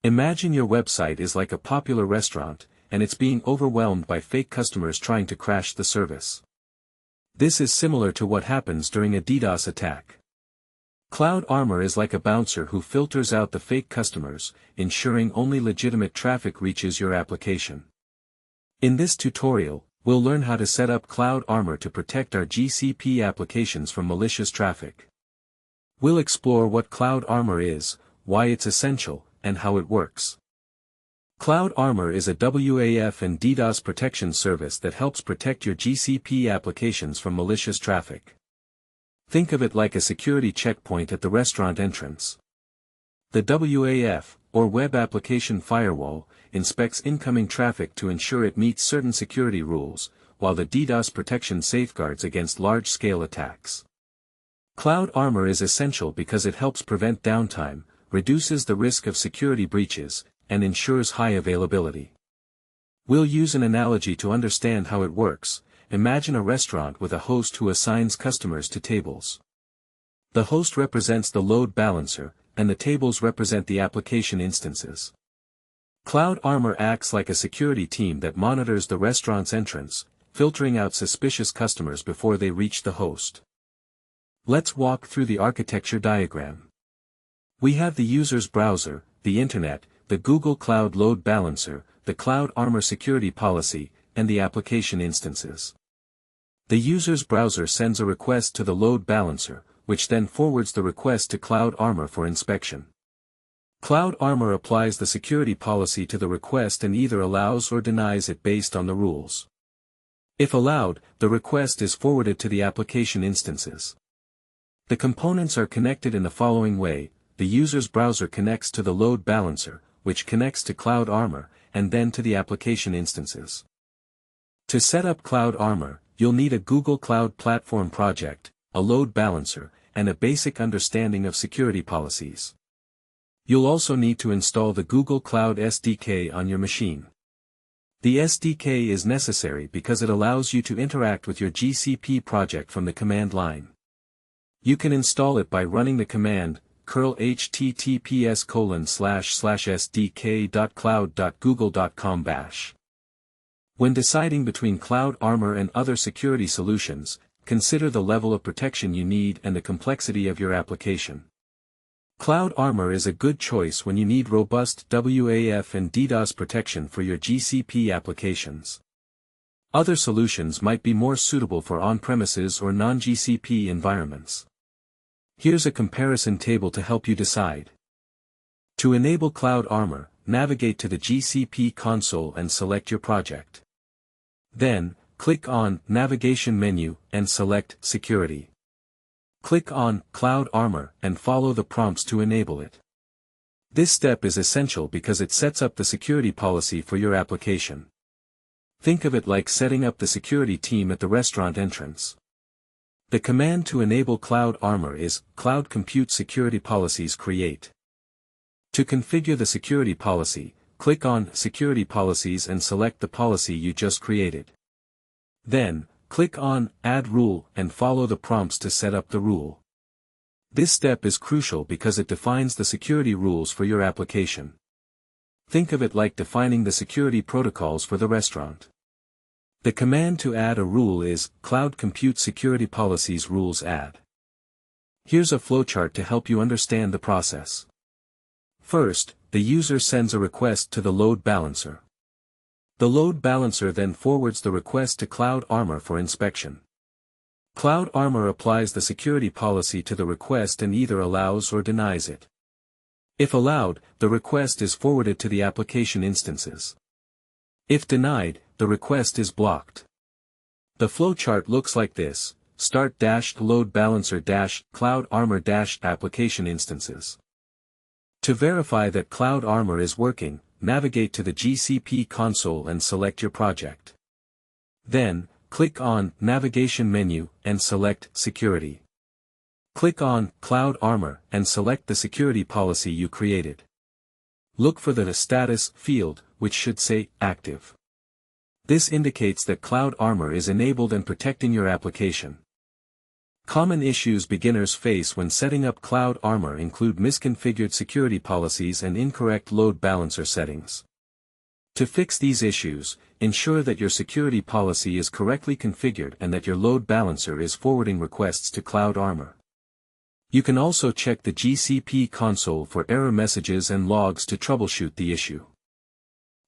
Imagine your website is like a popular restaurant, and it's being overwhelmed by fake customers trying to crash the service. This is similar to what happens during a DDoS attack. Cloud Armor is like a bouncer who filters out the fake customers, ensuring only legitimate traffic reaches your application. In this tutorial, we'll learn how to set up Cloud Armor to protect our GCP applications from malicious traffic. We'll explore what Cloud Armor is, why it's essential, and how it works. Cloud Armor is a WAF and DDoS protection service that helps protect your GCP applications from malicious traffic. Think of it like a security checkpoint at the restaurant entrance. The WAF, or Web Application Firewall, inspects incoming traffic to ensure it meets certain security rules, while the DDoS protection safeguards against large-scale attacks. Cloud Armor is essential because it helps prevent downtime, reduces the risk of security breaches, and ensures high availability. We'll use an analogy to understand how it works. Imagine a restaurant with a host who assigns customers to tables. The host represents the load balancer, and the tables represent the application instances. Cloud Armor acts like a security team that monitors the restaurant's entrance, filtering out suspicious customers before they reach the host. Let's walk through the architecture diagram. We have the user's browser, the internet, the Google Cloud Load Balancer, the Cloud Armor security policy, and the application instances. The user's browser sends a request to the load balancer, which then forwards the request to Cloud Armor for inspection. Cloud Armor applies the security policy to the request and either allows or denies it based on the rules. If allowed, the request is forwarded to the application instances. The components are connected in the following way: the user's browser connects to the load balancer, which connects to Cloud Armor, and then to the application instances. To set up Cloud Armor, you'll need a Google Cloud Platform project, a load balancer, and a basic understanding of security policies. You'll also need to install the Google Cloud SDK on your machine. The SDK is necessary because it allows you to interact with your GCP project from the command line. You can install it by running the command curl https://sdk.cloud.google.com /. When deciding between Cloud Armor and other security solutions, consider the level of protection you need and the complexity of your application. Cloud Armor is a good choice when you need robust WAF and DDoS protection for your GCP applications. Other solutions might be more suitable for on-premises or non-GCP environments. Here's a comparison table to help you decide. To enable Cloud Armor, navigate to the GCP console and select your project. Then, click on Navigation menu and select Security. Click on Cloud Armor and follow the prompts to enable it. This step is essential because it sets up the security policy for your application. Think of it like setting up the security team at the restaurant entrance. The command to enable Cloud Armor is Cloud Compute Security Policies Create. To configure the security policy, click on Security Policies and select the policy you just created. Then, click on Add Rule and follow the prompts to set up the rule. This step is crucial because it defines the security rules for your application. Think of it like defining the security protocols for the restaurant. The command to add a rule is Cloud Compute Security Policies Rules Add. Here's a flowchart to help you understand the process. First, the user sends a request to the load balancer. The load balancer then forwards the request to Cloud Armor for inspection. Cloud Armor applies the security policy to the request and either allows or denies it. If allowed, the request is forwarded to the application instances. If denied, the request is blocked. The flowchart looks like this: start-load balancer-Cloud Armor-application instances. To verify that Cloud Armor is working, navigate to the GCP console and select your project. Then, click on Navigation menu and select Security. Click on Cloud Armor and select the security policy you created. Look for the Status field, which should say Active. This indicates that Cloud Armor is enabled and protecting your application. Common issues beginners face when setting up Cloud Armor include misconfigured security policies and incorrect load balancer settings. To fix these issues, ensure that your security policy is correctly configured and that your load balancer is forwarding requests to Cloud Armor. You can also check the GCP console for error messages and logs to troubleshoot the issue.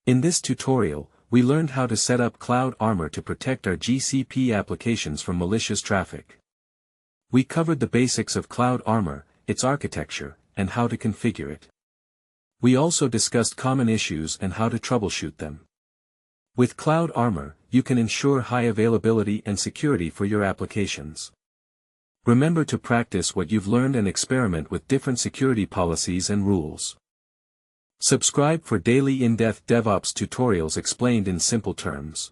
In this tutorial, we learned how to set up Cloud Armor to protect our GCP applications from malicious traffic. We covered the basics of Cloud Armor, its architecture, and how to configure it. We also discussed common issues and how to troubleshoot them. With Cloud Armor, you can ensure high availability and security for your applications. Remember to practice what you've learned and experiment with different security policies and rules. Subscribe for daily in-depth DevOps tutorials explained in simple terms.